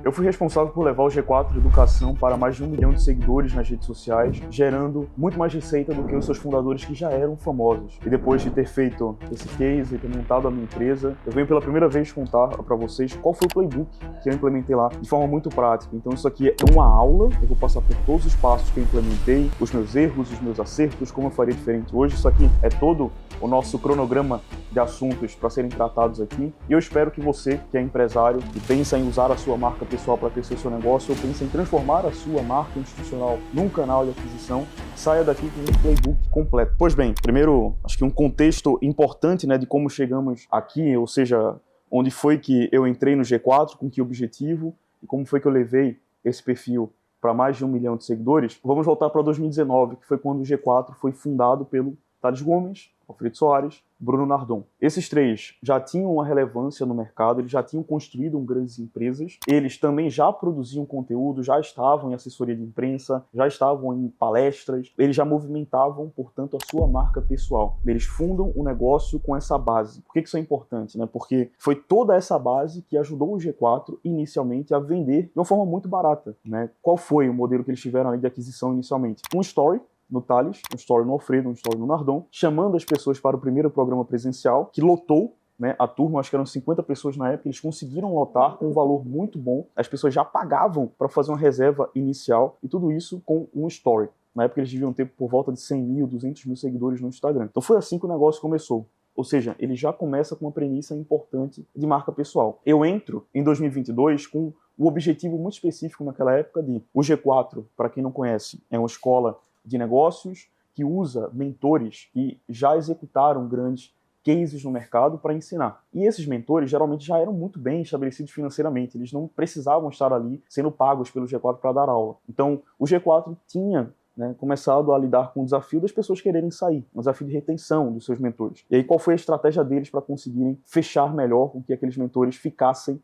Eu fui responsável por levar o G4 Educação para mais de 1 milhão de seguidores nas redes sociais, gerando muito mais receita do que os seus fundadores que já eram famosos. E depois de ter feito esse case e ter montado a minha empresa, eu venho pela primeira vez contar para vocês qual foi o playbook que eu implementei lá de forma muito prática. Então isso aqui é uma aula, eu vou passar por todos os passos que eu implementei, os meus erros, os meus acertos, como eu faria diferente hoje. Isso aqui é todo o nosso cronograma de assuntos para serem tratados aqui. E eu espero que você, que é empresário e pensa em usar a sua marca pessoal para crescer o seu negócio, ou pensa em transformar a sua marca institucional num canal de aquisição, saia daqui com um playbook completo. Pois bem, primeiro, acho que um contexto importante, né, de como chegamos aqui, ou seja, onde foi que eu entrei no G4, com que objetivo, e como foi que eu levei esse perfil para mais de 1 milhão de seguidores. Vamos voltar para 2019, que foi quando o G4 foi fundado pelo Thales Gomes, Alfredo Soares, Bruno Nardon. Esses três já tinham uma relevância no mercado, eles já tinham construído grandes empresas, eles também já produziam conteúdo, já estavam em assessoria de imprensa, já estavam em palestras, eles já movimentavam, portanto, a sua marca pessoal. Eles fundam um negócio com essa base. Por que isso é importante? Porque foi toda essa base que ajudou o G4 inicialmente a vender de uma forma muito barata. Qual foi o modelo que eles tiveram ali de aquisição inicialmente? Um story no Thales, um story no Alfredo, um story no Nardon, chamando as pessoas para o primeiro programa presencial, que lotou, a turma, acho que eram 50 pessoas na época, eles conseguiram lotar com um valor muito bom, as pessoas já pagavam para fazer uma reserva inicial, e tudo isso com um story. Na época eles deviam ter por volta de 100 mil, 200 mil seguidores no Instagram. Então foi assim que o negócio começou. Ou seja, ele já começa com uma premissa importante de marca pessoal. Eu entro em 2022 com o objetivo muito específico naquela época de... O G4, para quem não conhece, é uma escola de negócios que usa mentores que já executaram grandes cases no mercado para ensinar. E esses mentores geralmente já eram muito bem estabelecidos financeiramente, eles não precisavam estar ali sendo pagos pelo G4 para dar aula. Então o G4 tinha começado a lidar com o desafio das pessoas quererem sair, um desafio de retenção dos seus mentores. E aí qual foi a estratégia deles para conseguirem fechar melhor com que aqueles mentores ficassem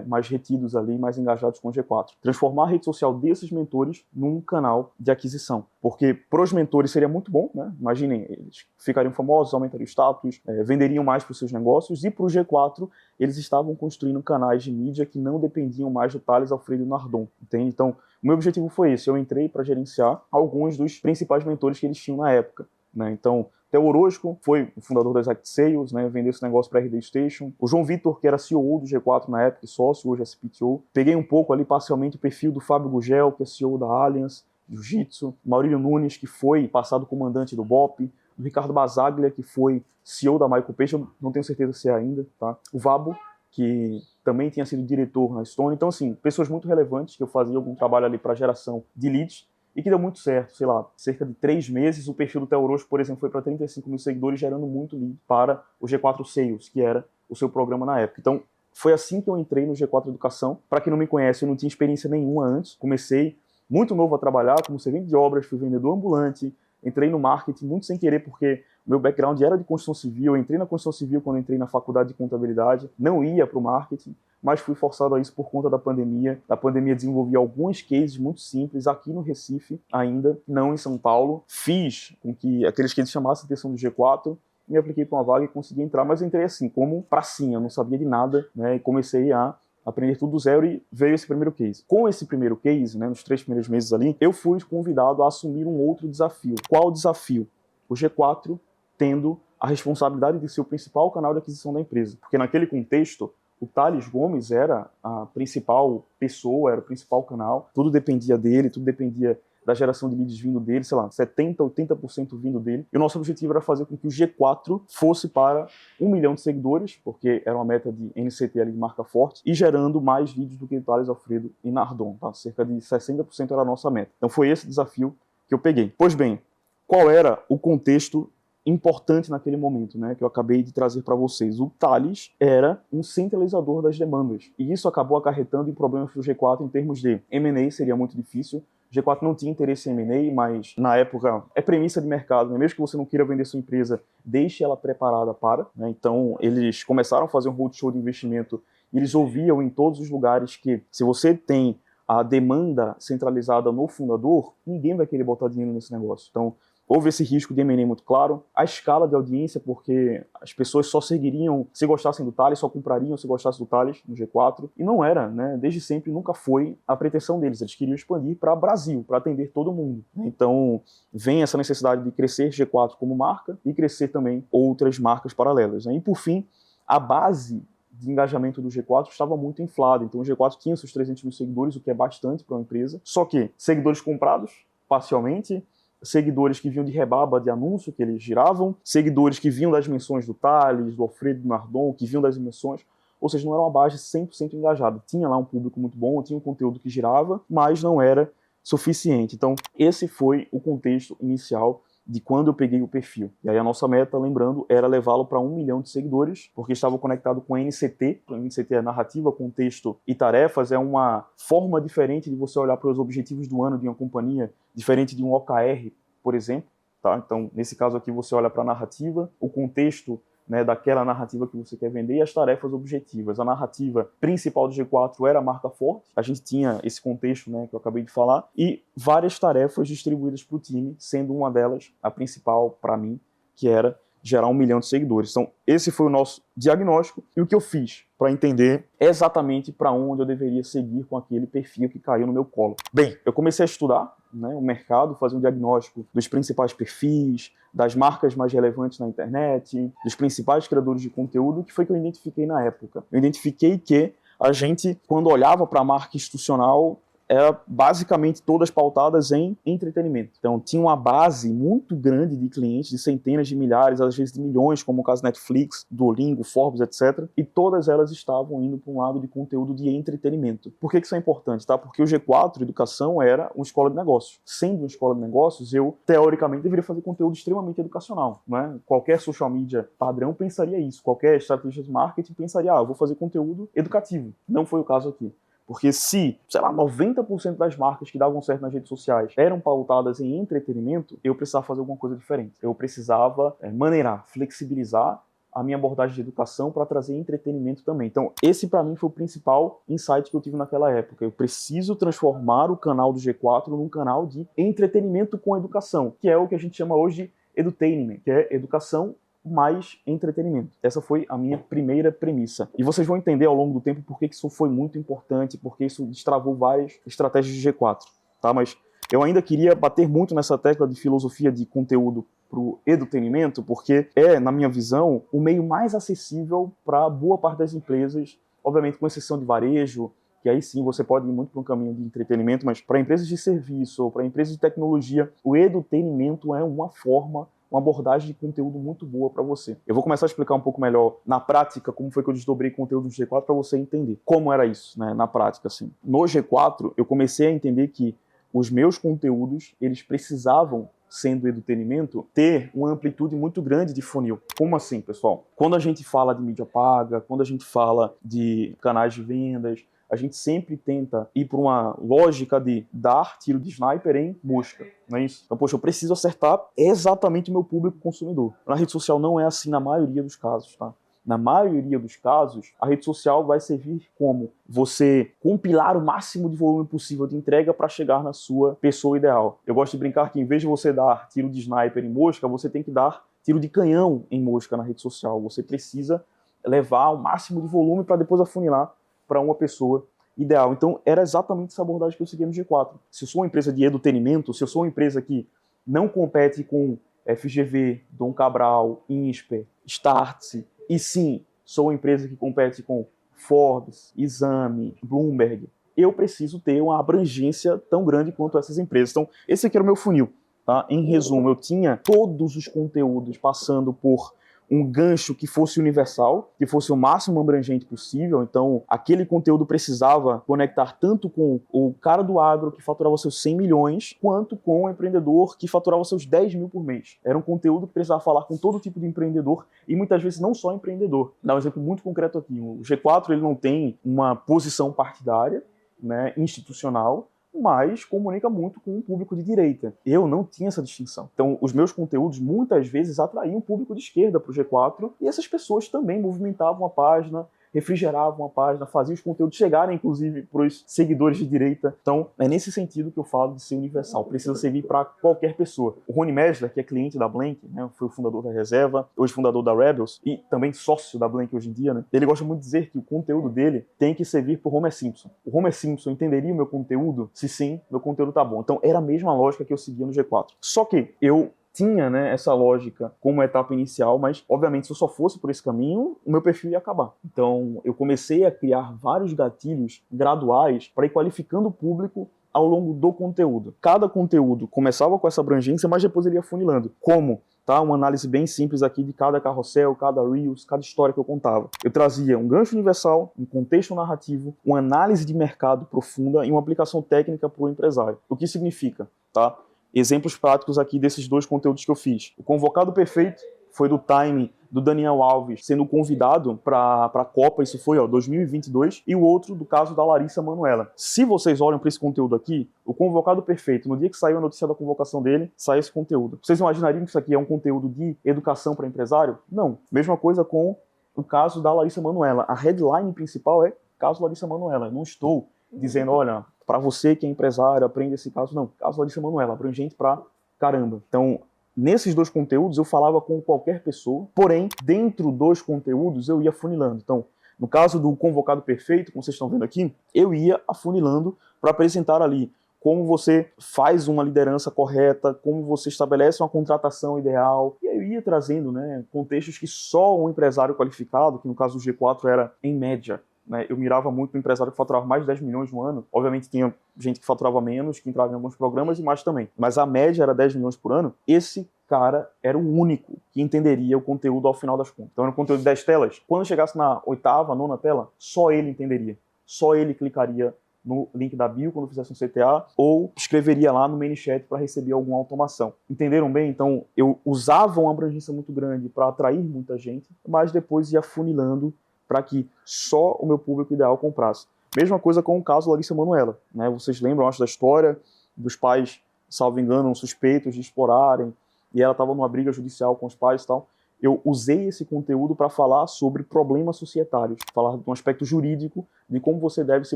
mais retidos ali, mais engajados com o G4. Transformar a rede social desses mentores num canal de aquisição. Porque para os mentores seria muito bom, Imaginem, eles ficariam famosos, aumentariam o status, venderiam mais para os seus negócios, e para o G4 eles estavam construindo canais de mídia que não dependiam mais do Thales, Alfredo e Nardon, entende? Então, o meu objetivo foi esse, eu entrei para gerenciar alguns dos principais mentores que eles tinham na época, Então, Theo Orozco foi o fundador da Exact Sales, vendeu esse negócio para a RD Station. O João Vitor, que era CEO do G4 na época, sócio, hoje é CPTO. Peguei um pouco ali, parcialmente, o perfil do Fábio Gugel, que é CEO da Allianz Jiu-Jitsu. Maurílio Nunes, que foi passado comandante do BOP. O Ricardo Basaglia, que foi CEO da Michael Page, eu não tenho certeza se é ainda, tá? O Vabo, que também tinha sido diretor na Stone. Então, assim, pessoas muito relevantes, que eu fazia algum trabalho ali para geração de leads, e que deu muito certo, sei lá, cerca de 3 meses, o perfil do Theo Orozco, por exemplo, foi para 35 mil seguidores, gerando muito lead para o G4 Sales, que era o seu programa na época. Então, foi assim que eu entrei no G4 Educação. Para quem não me conhece, eu não tinha experiência nenhuma antes, comecei muito novo a trabalhar como servente de obras, fui vendedor ambulante, entrei no marketing muito sem querer, porque o meu background era de construção civil, eu entrei na construção civil quando entrei na faculdade de contabilidade, não ia para o marketing, mas fui forçado a isso por conta da pandemia. A pandemia desenvolvi alguns cases muito simples aqui no Recife, ainda, não em São Paulo. Fiz com que aqueles cases chamassem a atenção do G4, me apliquei para uma vaga e consegui entrar, mas eu entrei assim, como pracinha, eu não sabia de nada, e comecei a aprender tudo do zero e veio esse primeiro case. Com esse primeiro case, nos 3 primeiros meses ali, eu fui convidado a assumir um outro desafio. Qual o desafio? O G4 tendo a responsabilidade de ser o principal canal de aquisição da empresa. Porque naquele contexto, o Thales Gomes era a principal pessoa, era o principal canal, tudo dependia dele, tudo dependia da geração de leads vindo dele, sei lá, 70%, 80% vindo dele. E o nosso objetivo era fazer com que o G4 fosse para 1 milhão de seguidores, porque era uma meta de NCT ali de marca forte, e gerando mais leads do que o Thales, Alfredo e Nardon, tá? Cerca de 60% era a nossa meta. Então foi esse desafio que eu peguei. Pois bem, qual era o contexto importante naquele momento, que eu acabei de trazer para vocês? O Thales era um centralizador das demandas, e isso acabou acarretando em problemas para o G4 em termos de M&A, seria muito difícil. O G4 não tinha interesse em M&A, mas na época é premissa de mercado, mesmo que você não queira vender sua empresa, deixe ela preparada para, Então eles começaram a fazer um roadshow de investimento, e eles ouviam em todos os lugares que se você tem a demanda centralizada no fundador, ninguém vai querer botar dinheiro nesse negócio. Então houve esse risco de M&A muito claro, a escala de audiência, porque as pessoas só seguiriam se gostassem do Thales, só comprariam se gostassem do Thales no G4, e não era, né? Desde sempre nunca foi a pretensão deles, eles queriam expandir para Brasil, para atender todo mundo. Então vem essa necessidade de crescer G4 como marca e crescer também outras marcas paralelas, né? E por fim, a base de engajamento do G4 estava muito inflada, então o G4 tinha seus 300 mil seguidores, o que é bastante para uma empresa, só que seguidores comprados parcialmente, seguidores que vinham de rebaba de anúncio que eles giravam, seguidores que vinham das menções do Thales, do Alfredo, do Nardon, que vinham das menções, ou seja, não era uma base 100% engajada. Tinha lá um público muito bom, tinha um conteúdo que girava, mas não era suficiente. Então, esse foi o contexto inicial de quando eu peguei o perfil. E aí a nossa meta, lembrando, era levá-lo para 1 milhão de seguidores, porque estava conectado com NCT. O NCT é narrativa, contexto e tarefas, é uma forma diferente de você olhar para os objetivos do ano de uma companhia, diferente de um OKR, por exemplo. Tá? Então, nesse caso aqui, você olha para a narrativa, o contexto, né, daquela narrativa que você quer vender e as tarefas objetivas. A narrativa principal do G4 era a marca forte, a gente tinha esse contexto, né, que eu acabei de falar, e várias tarefas distribuídas para o time, sendo uma delas a principal para mim, que era gerar 1 milhão de seguidores. Então, esse foi o nosso diagnóstico e o que eu fiz para entender exatamente para onde eu deveria seguir com aquele perfil que caiu no meu colo. Bem, eu comecei a estudar, né, o mercado, fazer um diagnóstico dos principais perfis, das marcas mais relevantes na internet, dos principais criadores de conteúdo, que foi que eu identifiquei na época. Eu identifiquei que a gente, quando olhava para a marca institucional, era basicamente todas pautadas em entretenimento. Então, tinha uma base muito grande de clientes, de centenas de milhares, às vezes de milhões, como o caso Netflix, Duolingo, Forbes, etc. E todas elas estavam indo para um lado de conteúdo de entretenimento. Por que isso é importante? Tá? Porque o G4 Educação era uma escola de negócios. Sendo uma escola de negócios, eu, teoricamente, deveria fazer conteúdo extremamente educacional. Né? Qualquer social media padrão pensaria isso. Qualquer estratégia de marketing pensaria, eu vou fazer conteúdo educativo. Não foi o caso aqui. Porque se, sei lá, 90% das marcas que davam certo nas redes sociais eram pautadas em entretenimento, eu precisava fazer alguma coisa diferente. Eu precisava maneirar, flexibilizar a minha abordagem de educação para trazer entretenimento também. Então, esse para mim foi o principal insight que eu tive naquela época. Eu preciso transformar o canal do G4 num canal de entretenimento com educação, que é o que a gente chama hoje de edutainment, que é educação mais entretenimento. Essa foi a minha primeira premissa. E vocês vão entender ao longo do tempo por que isso foi muito importante, porque isso destravou várias estratégias de G4. Tá? Mas eu ainda queria bater muito nessa tecla de filosofia de conteúdo para o edutainment, porque é, na minha visão, o meio mais acessível para boa parte das empresas, obviamente com exceção de varejo, que aí sim você pode ir muito para um caminho de entretenimento, mas para empresas de serviço ou para empresas de tecnologia, o edutainment é uma forma, uma abordagem de conteúdo muito boa para você. Eu vou começar a explicar um pouco melhor na prática como foi que eu desdobrei conteúdo no G4 para você entender como era isso, né, na prática. Assim. No G4, eu comecei a entender que os meus conteúdos, eles precisavam, sendo edutainment, ter uma amplitude muito grande de funil. Como assim, pessoal? Quando a gente fala de mídia paga, quando a gente fala de canais de vendas, a gente sempre tenta ir para uma lógica de dar tiro de sniper em mosca, não é isso? Então, poxa, eu preciso acertar exatamente o meu público consumidor. Na rede social não é assim na maioria dos casos, tá? Na maioria dos casos, a rede social vai servir como você compilar o máximo de volume possível de entrega para chegar na sua pessoa ideal. Eu gosto de brincar que em vez de você dar tiro de sniper em mosca, você tem que dar tiro de canhão em mosca na rede social. Você precisa levar o máximo de volume para depois afunilar para uma pessoa ideal. Então, era exatamente essa abordagem que eu seguia no G4. Se eu sou uma empresa de edutainment, se eu sou uma empresa que não compete com FGV, Dom Cabral, Insper, Startse, e sim, sou uma empresa que compete com Forbes, Exame, Bloomberg, eu preciso ter uma abrangência tão grande quanto essas empresas. Então, esse aqui era o meu funil. Tá? Em resumo, eu tinha todos os conteúdos passando por um gancho que fosse universal, que fosse o máximo abrangente possível. Então, aquele conteúdo precisava conectar tanto com o cara do agro que faturava seus 100 milhões, quanto com o empreendedor que faturava seus 10 mil por mês. Era um conteúdo que precisava falar com todo tipo de empreendedor e muitas vezes não só empreendedor. Vou dar um exemplo muito concreto aqui. O G4 ele não tem uma posição partidária, né, institucional, mas comunica muito com um público de direita. Eu não tinha essa distinção. Então, os meus conteúdos muitas vezes atraíam um público de esquerda para o G4 e essas pessoas também movimentavam a página, refrigeravam a página, faziam os conteúdos chegarem, inclusive, para os seguidores de direita. Então, é nesse sentido que eu falo de ser universal. Precisa servir para qualquer pessoa. O Rony Mesler, que é cliente da Blank, né, foi o fundador da Reserva, hoje fundador da Rebels e também sócio da Blank hoje em dia, né, ele gosta muito de dizer que o conteúdo dele tem que servir para o Homer Simpson. O Homer Simpson entenderia o meu conteúdo? Se sim, meu conteúdo tá bom. Então, era a mesma lógica que eu seguia no G4. Só que eu tinha, né, essa lógica como etapa inicial, mas obviamente se eu só fosse por esse caminho, o meu perfil ia acabar. Então eu comecei a criar vários gatilhos graduais para ir qualificando o público ao longo do conteúdo. Cada conteúdo começava com essa abrangência, mas depois ele ia funilando. Como? Tá? Uma análise bem simples aqui de cada carrossel, cada reels, cada história que eu contava. Eu trazia um gancho universal, um contexto narrativo, uma análise de mercado profunda e uma aplicação técnica para o empresário. O que significa? Tá? Exemplos práticos aqui desses dois conteúdos que eu fiz. O Convocado Perfeito foi do time do Daniel Alves sendo convidado para a Copa, isso foi 2022, e o outro do caso da Larissa Manoela. Se vocês olham para esse conteúdo aqui, o Convocado Perfeito, no dia que saiu a notícia da convocação dele, saiu esse conteúdo. Vocês imaginariam que isso aqui é um conteúdo de educação para empresário? Não. Mesma coisa com o caso da Larissa Manoela. A headline principal é caso Larissa Manoela. Eu não estou dizendo, olha, para você que é empresário, aprenda esse caso. Não, caso Larissa Manoela, abrangente pra caramba. Então, nesses dois conteúdos eu falava com qualquer pessoa, porém, dentro dos conteúdos eu ia funilando. Então, no caso do Convocado Perfeito, como vocês estão vendo aqui, eu ia afunilando para apresentar ali como você faz uma liderança correta, como você estabelece uma contratação ideal. E aí eu ia trazendo, né, contextos que só um empresário qualificado, que no caso do G4 era em média, né, eu mirava muito no empresário que faturava mais de 10 milhões no ano. Obviamente tinha gente que faturava menos, que entrava em alguns programas e mais também. Mas a média era 10 milhões por ano. Esse cara era o único que entenderia o conteúdo ao final das contas. Então era um conteúdo de 10 telas. Quando chegasse na 8ª, 9ª tela, só ele entenderia. Só ele clicaria no link da bio quando fizesse um CTA ou escreveria lá no ManyChat para receber alguma automação. Entenderam bem? Então eu usava uma abrangência muito grande para atrair muita gente, mas depois ia funilando para que só o meu público ideal comprasse. Mesma coisa com o caso Larissa Manoela, né? Vocês lembram, acho, da história dos pais, salvo engano, suspeitos de explorarem, e ela estava numa briga judicial com os pais e tal. Eu usei esse conteúdo para falar sobre problemas societários, falar de um aspecto jurídico de como você deve se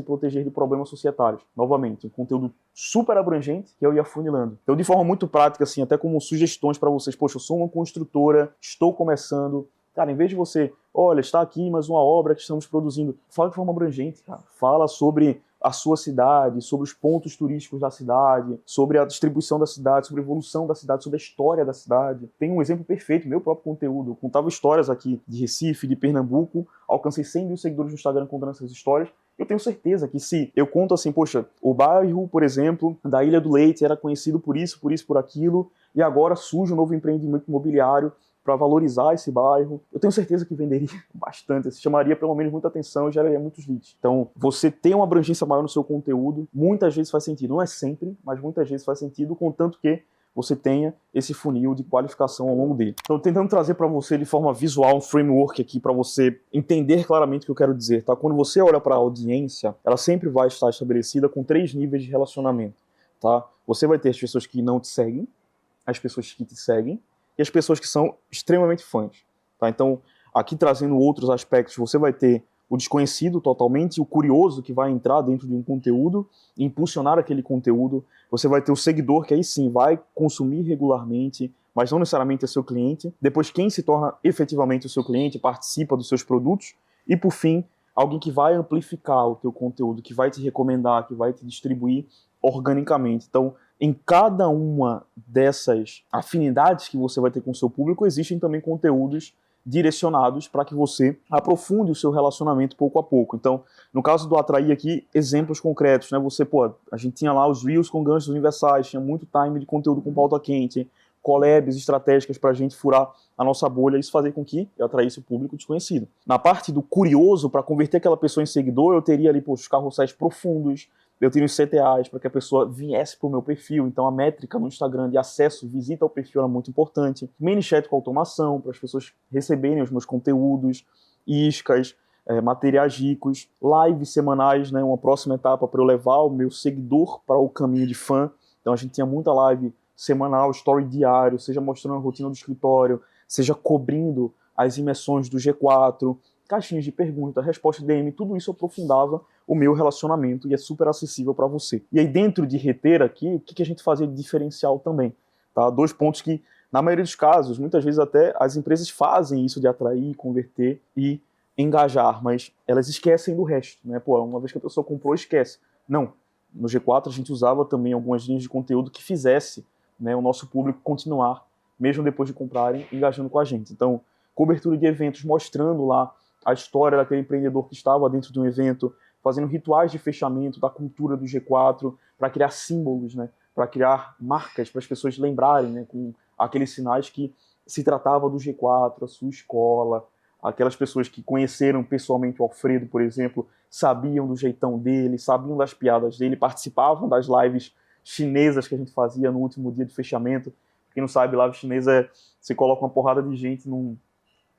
proteger de problemas societários. Novamente, um conteúdo super abrangente que eu ia funilando. Então, de forma muito prática, assim, até como sugestões para vocês, poxa, eu sou uma construtora, estou começando. Cara, em vez de você, olha, está aqui mais uma obra que estamos produzindo, fala de forma abrangente, cara. Fala sobre a sua cidade, sobre os pontos turísticos da cidade, sobre a distribuição da cidade, sobre a evolução da cidade, sobre a história da cidade. Tem um exemplo perfeito, meu próprio conteúdo. Eu contava histórias aqui de Recife, de Pernambuco, alcancei 100 mil seguidores no Instagram contando essas histórias. Eu tenho certeza que se eu conto assim, poxa, o bairro, por exemplo, da Ilha do Leite era conhecido por isso, por aquilo, e agora surge um novo empreendimento imobiliário para valorizar esse bairro, eu tenho certeza que venderia bastante, chamaria pelo menos muita atenção e geraria muitos leads. Então, você ter uma abrangência maior no seu conteúdo, muitas vezes faz sentido, não é sempre, mas muitas vezes faz sentido, contanto que você tenha esse funil de qualificação ao longo dele. Então, tentando trazer para você de forma visual um framework aqui para você entender claramente o que eu quero dizer, tá? Quando você olha para a audiência, ela sempre vai estar estabelecida com 3 níveis de relacionamento, tá? Você vai ter as pessoas que não te seguem, as pessoas que te seguem, e as pessoas que são extremamente fãs. Tá? Então, aqui trazendo outros aspectos, você vai ter o desconhecido totalmente, o curioso que vai entrar dentro de um conteúdo e impulsionar aquele conteúdo. Você vai ter o seguidor que aí sim vai consumir regularmente, mas não necessariamente é seu cliente. Depois, quem se torna efetivamente o seu cliente, participa dos seus produtos. E, por fim, alguém que vai amplificar o teu conteúdo, que vai te recomendar, que vai te distribuir organicamente. Então, em cada uma dessas afinidades que você vai ter com o seu público, existem também conteúdos direcionados para que você aprofunde o seu relacionamento pouco a pouco. Então, no caso do Atrair aqui, exemplos concretos, né? Você, a gente tinha lá os Reels com ganchos universais, tinha muito time de conteúdo com pauta quente, collabs estratégicas para a gente furar a nossa bolha e isso fazer com que eu atraísse o público desconhecido. Na parte do curioso, para converter aquela pessoa em seguidor, eu teria ali os carrosséis profundos, eu teria os CTAs para que a pessoa viesse para o meu perfil, então a métrica no Instagram de acesso, visita ao perfil era muito importante. ManyChat com automação, para as pessoas receberem os meus conteúdos, iscas, materiais ricos, lives semanais, né, uma próxima etapa para eu levar o meu seguidor para o caminho de fã. Então a gente tinha muita live semanal, story diário, seja mostrando a rotina do escritório, seja cobrindo as imersões do G4, caixinhas de pergunta, resposta DM, tudo isso aprofundava o meu relacionamento e é super acessível para você. E aí dentro de reter aqui, o que a gente fazia de diferencial também? Tá? 2 pontos que, na maioria dos casos, muitas vezes até as empresas fazem isso de atrair, converter e engajar, mas elas esquecem do resto, né? Pô, uma vez que a pessoa comprou, esquece. Não, no G4 a gente usava também algumas linhas de conteúdo que fizesse, né, o nosso público continuar, mesmo depois de comprarem, engajando com a gente. Então, cobertura de eventos mostrando lá a história daquele empreendedor que estava dentro de um evento, fazendo rituais de fechamento da cultura do G4 para criar símbolos, né, para criar marcas para as pessoas lembrarem, né, com aqueles sinais que se tratava do G4, a sua escola. Aquelas pessoas que conheceram pessoalmente o Alfredo, por exemplo, sabiam do jeitão dele, sabiam das piadas dele, participavam das lives chinesas que a gente fazia no último dia de fechamento. Quem não sabe, live chinesa é você coloca uma porrada de gente num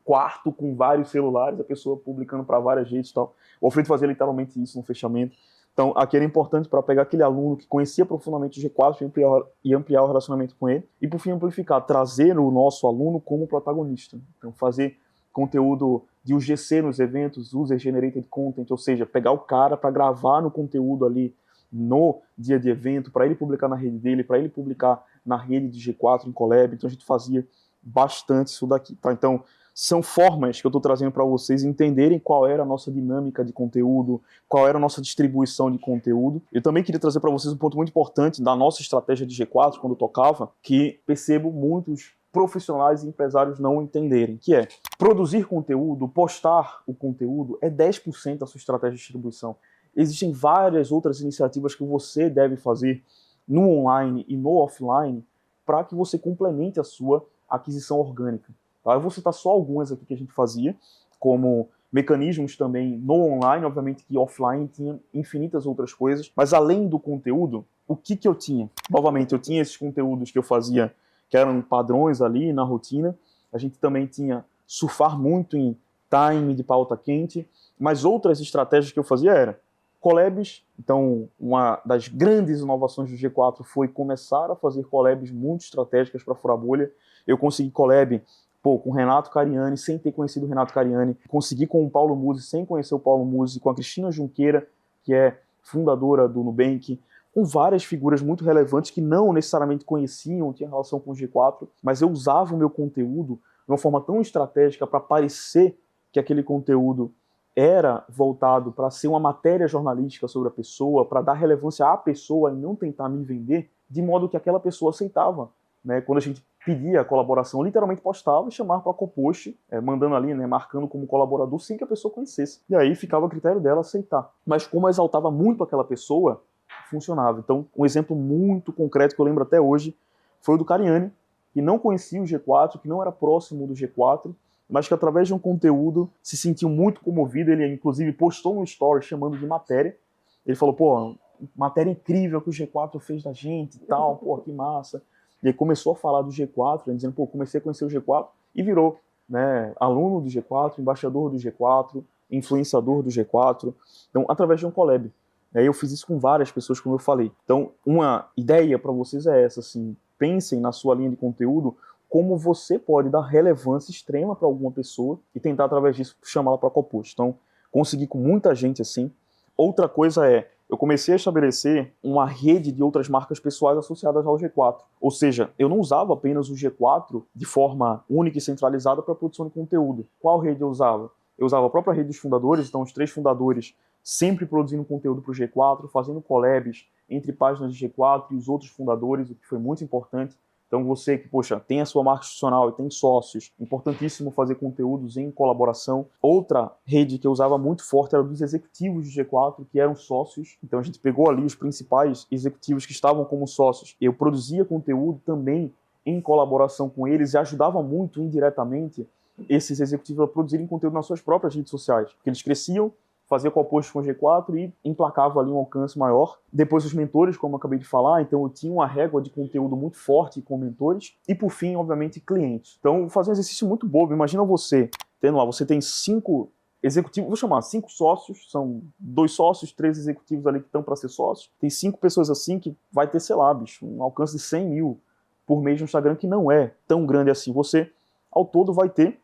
quarto com vários celulares, a pessoa publicando para várias redes e tal. O Alfredo fazia literalmente isso no fechamento. Então, aqui era importante para pegar aquele aluno que conhecia profundamente o G4 e ampliar o relacionamento com ele. E, por fim, amplificar, trazer o nosso aluno como protagonista. Então, fazer conteúdo de UGC nos eventos, User Generated Content, ou seja, pegar o cara para gravar no conteúdo ali no dia de evento, para ele publicar na rede dele, para ele publicar na rede de G4 em Collab. Então a gente fazia bastante isso daqui, tá? Então são formas que eu estou trazendo para vocês entenderem qual era a nossa dinâmica de conteúdo, qual era a nossa distribuição de conteúdo. Eu também queria trazer para vocês um ponto muito importante da nossa estratégia de G4 quando eu tocava, que percebo muitos profissionais e empresários não entenderem, que é produzir conteúdo, postar o conteúdo é 10% da sua estratégia de distribuição. Existem várias outras iniciativas que você deve fazer no online e no offline para que você complemente a sua aquisição orgânica. Tá? Eu vou citar só algumas aqui que a gente fazia, como mecanismos também no online, obviamente que offline tinha infinitas outras coisas, mas além do conteúdo, o que eu tinha? Novamente, eu tinha esses conteúdos que eu fazia que eram padrões ali na rotina. A gente também tinha surfar muito em time de pauta quente, mas outras estratégias que eu fazia era collabs. Então, uma das grandes inovações do G4 foi começar a fazer collabs muito estratégicas para furar bolha. Eu consegui collab com o Renato Cariani, sem ter conhecido o Renato Cariani, consegui com o Paulo Musi, sem conhecer o Paulo Musi, com a Cristina Junqueira, que é fundadora do Nubank, com várias figuras muito relevantes que não necessariamente conheciam, tinham relação com o G4, mas eu usava o meu conteúdo de uma forma tão estratégica para parecer que aquele conteúdo era voltado para ser uma matéria jornalística sobre a pessoa, para dar relevância à pessoa e não tentar me vender, de modo que aquela pessoa aceitava. Né? Quando a gente pedia a colaboração, literalmente postava e chamava para co-post, mandando ali, né, marcando como colaborador, sem que a pessoa conhecesse. E aí ficava a critério dela aceitar. Mas como exaltava muito aquela pessoa, funcionava. Então, um exemplo muito concreto que eu lembro até hoje foi o do Cariani, que não conhecia o G4, que não era próximo do G4, mas que através de um conteúdo se sentiu muito comovido. Ele inclusive postou um story chamando de matéria. Ele falou, pô, matéria incrível que o G4 fez da gente e tal, pô, que massa. E aí começou a falar do G4, dizendo, pô, comecei a conhecer o G4 e virou, né, aluno do G4, embaixador do G4, influenciador do G4, então através de um collab. Eu fiz isso com várias pessoas, como eu falei. Então, uma ideia para vocês é essa, assim, pensem na sua linha de conteúdo, como você pode dar relevância extrema para alguma pessoa e tentar, através disso, chamá-la para co-post. Então, consegui com muita gente assim. Outra coisa é, eu comecei a estabelecer uma rede de outras marcas pessoais associadas ao G4. Ou seja, eu não usava apenas o G4 de forma única e centralizada para a produção de conteúdo. Qual rede eu usava? Eu usava a própria rede dos fundadores, então os 3 fundadores sempre produzindo conteúdo para o G4, fazendo collabs entre páginas de G4 e os outros fundadores, o que foi muito importante. Então você que, poxa, tem a sua marca institucional e tem sócios, importantíssimo fazer conteúdos em colaboração. Outra rede que eu usava muito forte era dos executivos de G4, que eram sócios. Então a gente pegou ali os principais executivos que estavam como sócios. Eu produzia conteúdo também em colaboração com eles e ajudava muito indiretamente esses executivos a produzirem conteúdo nas suas próprias redes sociais. Porque eles cresciam, fazia co-post com o G4 e emplacava ali um alcance maior. Depois os mentores, como eu acabei de falar, então eu tinha uma régua de conteúdo muito forte com mentores. E por fim, obviamente, clientes. Então vou fazer um exercício muito bobo. Imagina você, tendo lá, você tem 5 executivos, vou chamar 5 sócios, são 2 sócios, 3 executivos ali que estão para ser sócios. Tem 5 pessoas assim que vai ter, sei lá, bicho, um alcance de 100 mil por mês no Instagram, que não é tão grande assim. Você, ao todo, vai ter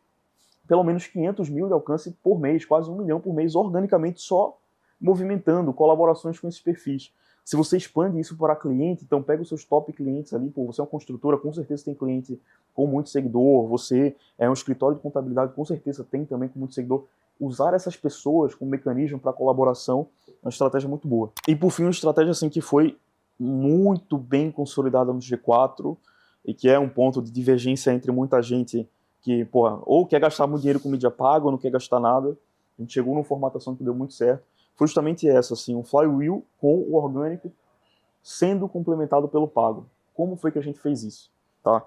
pelo menos 500 mil de alcance por mês, quase 1 milhão por mês, organicamente só movimentando colaborações com esses perfis. Se você expande isso para cliente, então pega os seus top clientes ali, pô, você é uma construtora, com certeza tem cliente com muito seguidor, você é um escritório de contabilidade, com certeza tem também com muito seguidor. Usar essas pessoas como mecanismo para colaboração é uma estratégia muito boa. E por fim, uma estratégia assim que foi muito bem consolidada no G4 e que é um ponto de divergência entre muita gente que, pô, ou quer gastar muito dinheiro com mídia paga ou não quer gastar nada. A gente chegou numa formatação que deu muito certo. Foi justamente essa, assim, um flywheel com o orgânico sendo complementado pelo pago. Como foi que a gente fez isso? Tá?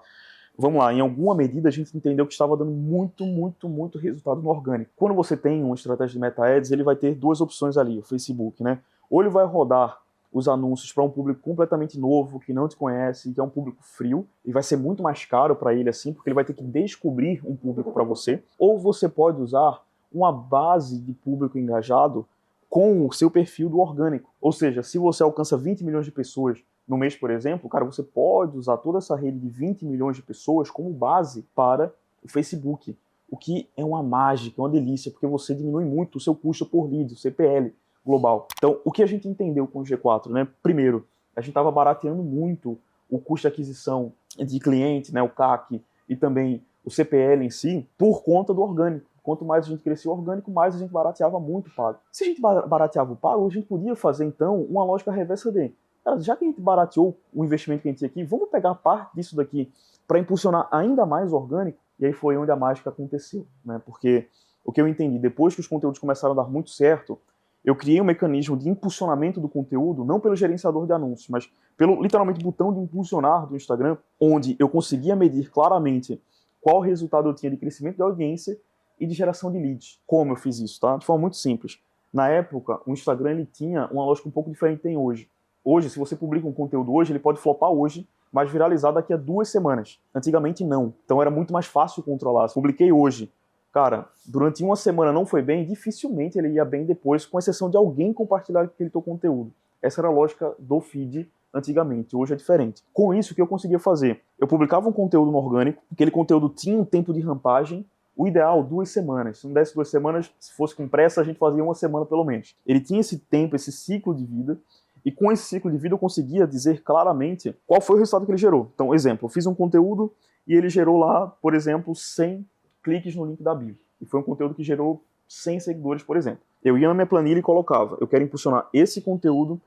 Vamos lá, em alguma medida a gente entendeu que estava dando muito resultado no orgânico. Quando você tem uma estratégia de Meta Ads, ele vai ter duas opções ali, o Facebook, né? Ou ele vai rodar os anúncios para um público completamente novo, que não te conhece, que é um público frio, e vai ser muito mais caro para ele assim, porque ele vai ter que descobrir um público para você. Ou você pode usar uma base de público engajado com o seu perfil do orgânico. Ou seja, se você alcança 20 milhões de pessoas no mês, por exemplo, cara, você pode usar toda essa rede de 20 milhões de pessoas como base para o Facebook, o que é uma mágica, uma delícia, porque você diminui muito o seu custo por lead, o CPL global. Então, o que a gente entendeu com o G4, né? Primeiro, a gente estava barateando muito o custo de aquisição de cliente, né, o CAC, e também o CPL em si, por conta do orgânico. Quanto mais a gente crescia o orgânico, mais a gente barateava muito o pago. Se a gente barateava o pago, a gente podia fazer, então, uma lógica reversa de, cara, já que a gente barateou o investimento que a gente tinha aqui, vamos pegar parte disso daqui para impulsionar ainda mais o orgânico? E aí foi onde a mágica aconteceu, né? Porque o que eu entendi, depois que os conteúdos começaram a dar muito certo, eu criei um mecanismo de impulsionamento do conteúdo, não pelo gerenciador de anúncios, mas pelo, literalmente, botão de impulsionar do Instagram, onde eu conseguia medir claramente qual resultado eu tinha de crescimento de audiência e de geração de leads. Como eu fiz isso, tá? De forma muito simples. Na época, o Instagram ele tinha uma lógica um pouco diferente que tem hoje. Hoje, se você publica um conteúdo hoje, ele pode flopar hoje, mas viralizar daqui a 2 semanas. Antigamente, não. Então era muito mais fácil controlar. Se publiquei hoje, cara, durante uma semana não foi bem, dificilmente ele ia bem depois, com exceção de alguém compartilhar aquele teu conteúdo. Essa era a lógica do feed antigamente, hoje é diferente. Com isso, o que eu conseguia fazer? Eu publicava um conteúdo no orgânico, aquele conteúdo tinha um tempo de rampagem, o ideal, 2 semanas. Se não desse 2 semanas, se fosse com pressa, a gente fazia 1 semana pelo menos. Ele tinha esse tempo, esse ciclo de vida, e com esse ciclo de vida eu conseguia dizer claramente qual foi o resultado que ele gerou. Então, exemplo, eu fiz um conteúdo e ele gerou lá, por exemplo, 100 cliques no link da bio. E foi um conteúdo que gerou 100 seguidores, por exemplo. Eu ia na minha planilha e colocava, eu quero impulsionar esse conteúdo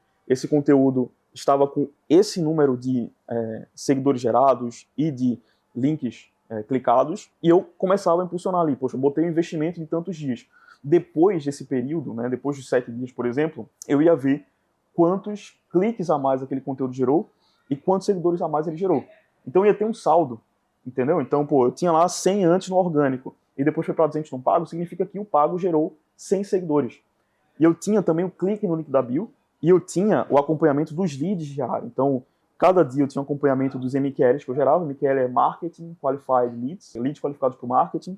estava com esse número de seguidores gerados e de links clicados, e eu começava a impulsionar ali, poxa, eu botei um investimento de tantos dias. Depois desse período, né, depois dos 7 dias, por exemplo, eu ia ver quantos cliques a mais aquele conteúdo gerou e quantos seguidores a mais ele gerou. Então ia ter um saldo, entendeu? Então, pô, eu tinha lá 100 antes no orgânico e depois foi para 200 no pago, significa que o pago gerou 100 seguidores. E eu tinha também o clique no link da bio e eu tinha o acompanhamento dos leads diários. Então, cada dia eu tinha um acompanhamento dos MQLs que eu gerava. MQL é Marketing Qualified Leads, leads qualificados para o marketing.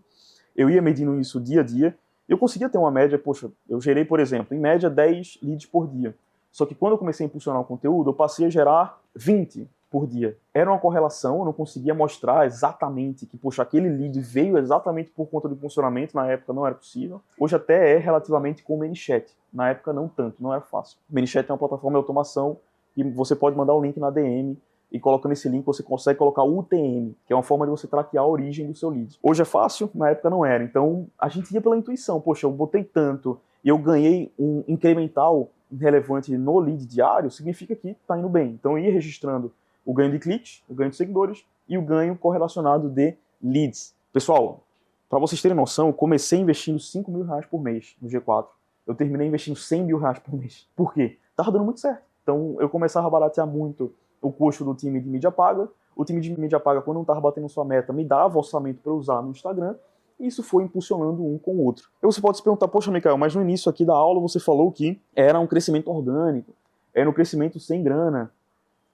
Eu ia medindo isso dia a dia. Eu conseguia ter uma média, poxa, eu gerei, por exemplo, em média 10 leads por dia. Só que quando eu comecei a impulsionar o conteúdo, eu passei a gerar 20 por dia. Era uma correlação, eu não conseguia mostrar exatamente que, poxa, aquele lead veio exatamente por conta do impulsionamento, na época não era possível. Hoje até é relativamente com o ManyChat. Na época não tanto, não era fácil. O ManyChat é uma plataforma de automação e você pode mandar um link na DM e colocando esse link você consegue colocar o UTM, que é uma forma de você traquear a origem do seu lead. Hoje é fácil, na época não era. Então a gente ia pela intuição. Poxa, eu botei tanto e eu ganhei um incremental relevante no lead diário, significa que está indo bem. Então eu ia registrando o ganho de cliques, o ganho de seguidores e o ganho correlacionado de leads. Pessoal, para vocês terem noção, eu comecei investindo R$5 mil por mês no G4. Eu terminei investindo R$100 mil por mês. Por quê? Tava dando muito certo. Então eu começava a baratear muito o custo do time de mídia paga. O time de mídia paga, quando não estava batendo sua meta, me dava orçamento para usar no Instagram. E isso foi impulsionando um com o outro. E você pode se perguntar, poxa, Micael, mas no início aqui da aula você falou que era um crescimento orgânico, era um crescimento sem grana.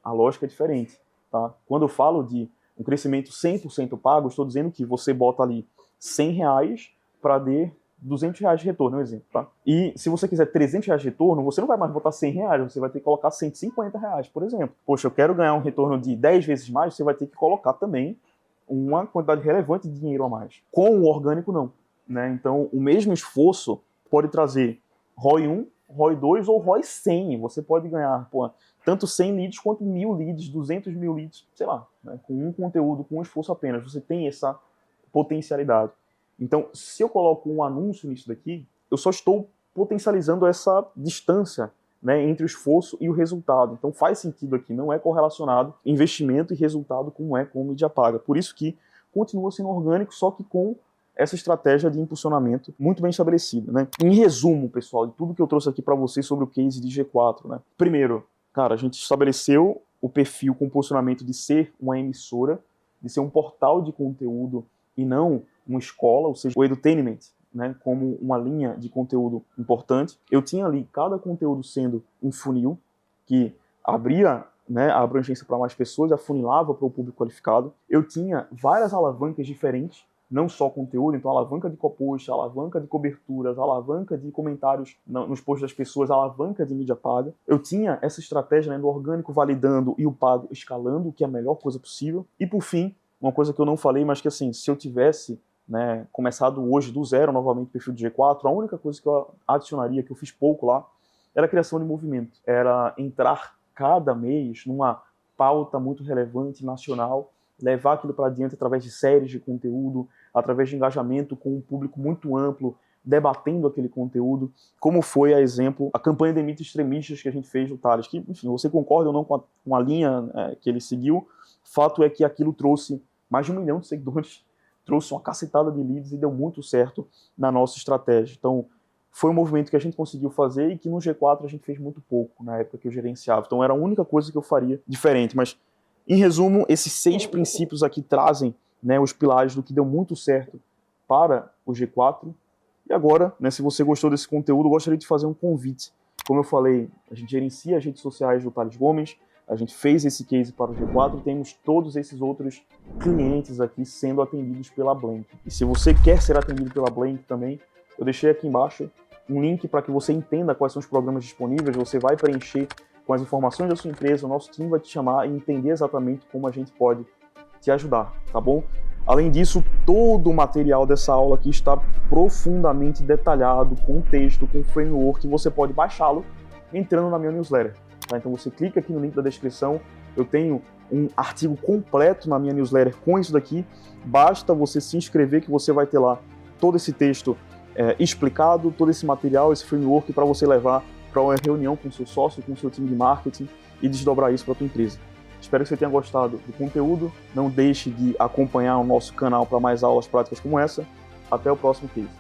A lógica é diferente. Tá? Quando eu falo de um crescimento 100% pago, estou dizendo que você bota ali R$100 para ter R$200 de retorno, é um exemplo. Tá? E se você quiser R$300 de retorno, você não vai mais botar R$100, você vai ter que colocar R$150, por exemplo. Poxa, eu quero ganhar um retorno de 10 vezes mais, você vai ter que colocar também uma quantidade relevante de dinheiro a mais. Com o orgânico, não. né? Então, o mesmo esforço pode trazer ROI 1, ROI 2 ou ROI 100. Você pode ganhar, tanto 100 leads quanto 1000 leads, 200 mil leads, sei lá, né? Com um conteúdo, com um esforço apenas. Você tem essa potencialidade. Então, se eu coloco um anúncio nisso daqui, eu só estou potencializando essa distância, né, entre o esforço e o resultado. Então faz sentido aqui, não é correlacionado investimento e resultado como é com mídia paga. Por isso que continua sendo orgânico, só que com essa estratégia de impulsionamento muito bem estabelecida, né? Em resumo, pessoal, de tudo que eu trouxe aqui para vocês sobre o case de G4, né? Primeiro, cara, a gente estabeleceu o perfil com posicionamento de ser uma emissora, de ser um portal de conteúdo e não uma escola, ou seja, o edutainment, né, como uma linha de conteúdo importante. Eu tinha ali cada conteúdo sendo um funil que abria, né, a abrangência para mais pessoas, afunilava para o público qualificado. Eu tinha várias alavancas diferentes, não só conteúdo, então alavanca de copost, alavanca de coberturas, alavanca de comentários nos posts das pessoas, alavanca de mídia paga. Eu tinha essa estratégia, né, do orgânico validando e o pago escalando, que é a melhor coisa possível. E por fim, uma coisa que eu não falei, mas que assim, se eu tivesse, né, começado hoje do zero novamente o perfil do G4, a única coisa que eu adicionaria, que eu fiz pouco lá, era a criação de movimento. Era entrar cada mês numa pauta muito relevante, nacional, levar aquilo para adiante através de séries de conteúdo, através de engajamento com um público muito amplo, debatendo aquele conteúdo, como foi, a exemplo, a campanha de mitos extremistas que a gente fez no Thales, que, enfim, você concorda ou não com a linha que ele seguiu, fato é que aquilo trouxe mais de 1 milhão de seguidores, trouxe uma cacetada de leads e deu muito certo na nossa estratégia. Então, foi um movimento que a gente conseguiu fazer e que no G4 a gente fez muito pouco, na época que eu gerenciava. Então, era a única coisa que eu faria diferente. Mas, em resumo, esses 6 princípios aqui trazem, né, os pilares do que deu muito certo para o G4. E agora, né, se você gostou desse conteúdo, eu gostaria de fazer um convite. Como eu falei, a gente gerencia as redes sociais do Thales Gomes, a gente fez esse case para o G4, temos todos esses outros clientes aqui sendo atendidos pela Blank. E se você quer ser atendido pela Blank também, eu deixei aqui embaixo um link para que você entenda quais são os programas disponíveis, você vai preencher com as informações da sua empresa, o nosso time vai te chamar e entender exatamente como a gente pode te ajudar, tá bom? Além disso, todo o material dessa aula aqui está profundamente detalhado, com texto, com framework, e você pode baixá-lo entrando na minha newsletter. Tá? Então você clica aqui no link da descrição, eu tenho um artigo completo na minha newsletter com isso daqui, basta você se inscrever que você vai ter lá todo esse texto explicado, todo esse material, esse framework para você levar para uma reunião com o seu sócio, com o seu time de marketing e desdobrar isso para a tua empresa. Espero que você tenha gostado do conteúdo, não deixe de acompanhar o nosso canal para mais aulas práticas como essa. Até o próximo case.